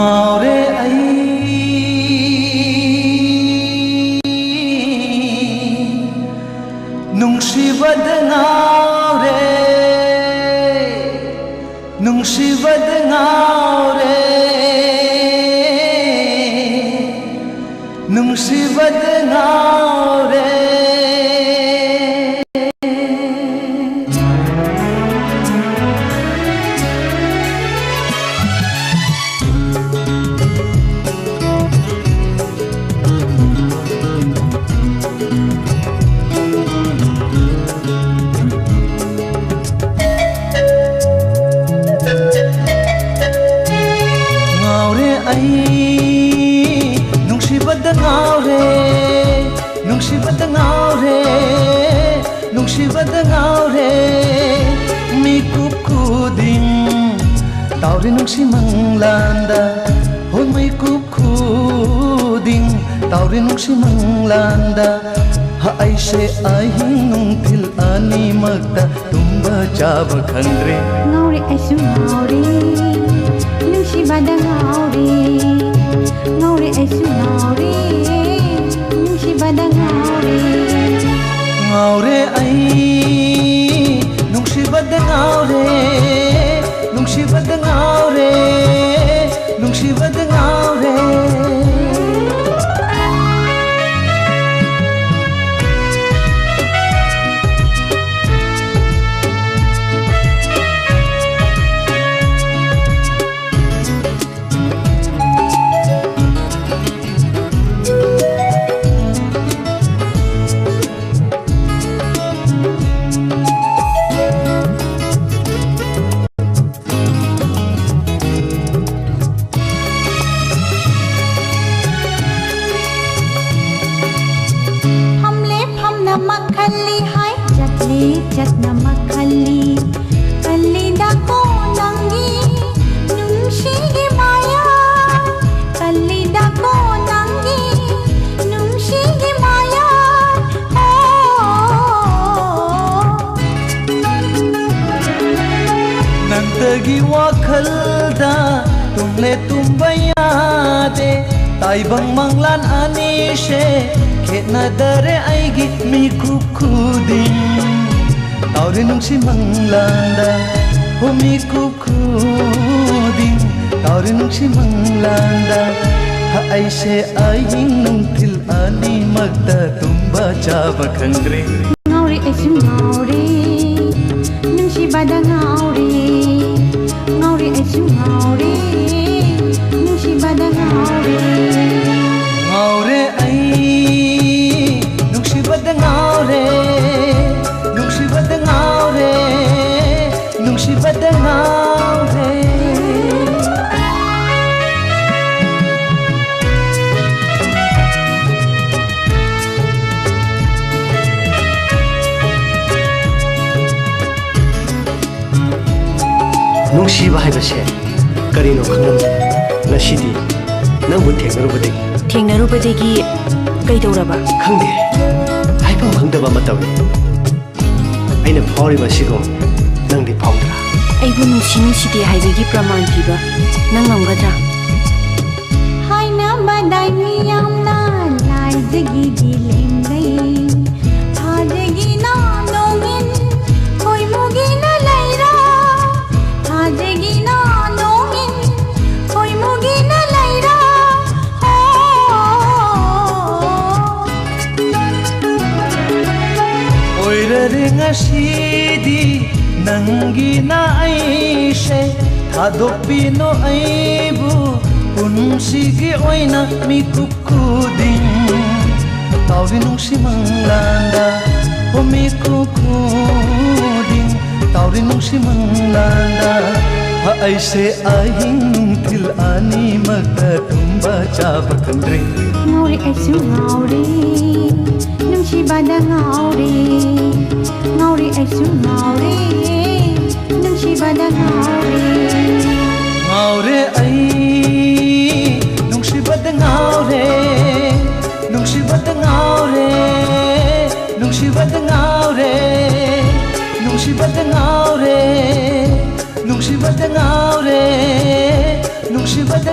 ngore ai nungsibad ngore nungsibad ngore nungsibad ngore nungsibad ngore mikup kuding tauri nungsi manglanda hoi mikup kuding tauri nungsi manglanda ha aise ahin nungtil ani magta tumba chaba khandre ngore aisu ngore nungsibad ngore ngore aisu ngore nungsibad ngore ngore ai nungsibad ngore nungsibad ngore nungsibad ngore makali hai jatna makali kalli da ko nangi nungshi gi maya kalli da ko nangi nungshi gi maya nantagi wakhalda tumle tumbayade taibang manglan anishe kena dare aigi mikup kuding tauri nungsi manglanda ho mikup kuding tauri nungsi manglanda ha aise aing nungtil ani magda tumba chaba khandre ngauri aisu ngauri nungsibad ngauri ngauri aisu ngauri nungsibad ngauri ngaure ai nungsibad ngaure nungsibad ngaure nungsibad ngaure nungsiba haibase karino khangamde ngasidi nangbu thengnarubadegi kaidauraba khangde haibam bhangdaba matawi aina phawriba sigo nangdi phawdra aibu nungsidi haibegi praman piba nang ngamgadra haina badai miyamna laijegi dilengai thajegi na nongin koi mugi na laira thajegi na nongin koi mugi na laira oirare ngasidi nangi na aise thadopino aibu punsigi oina mikup kuding tauri nungsi manglanda ho mikup kuding tauri nungsi manglanda ha aise aing nungtil ani magda tumba chaba khandre ngauri aisu ngauri nungsibad ngauri ngauri aisu ngauri nungsibad ngauri ngaure ai nungsibad ngaure nungsibad ngaure nungsibad ngaure nungsibad ngaure nungsibad ngaure nungsibad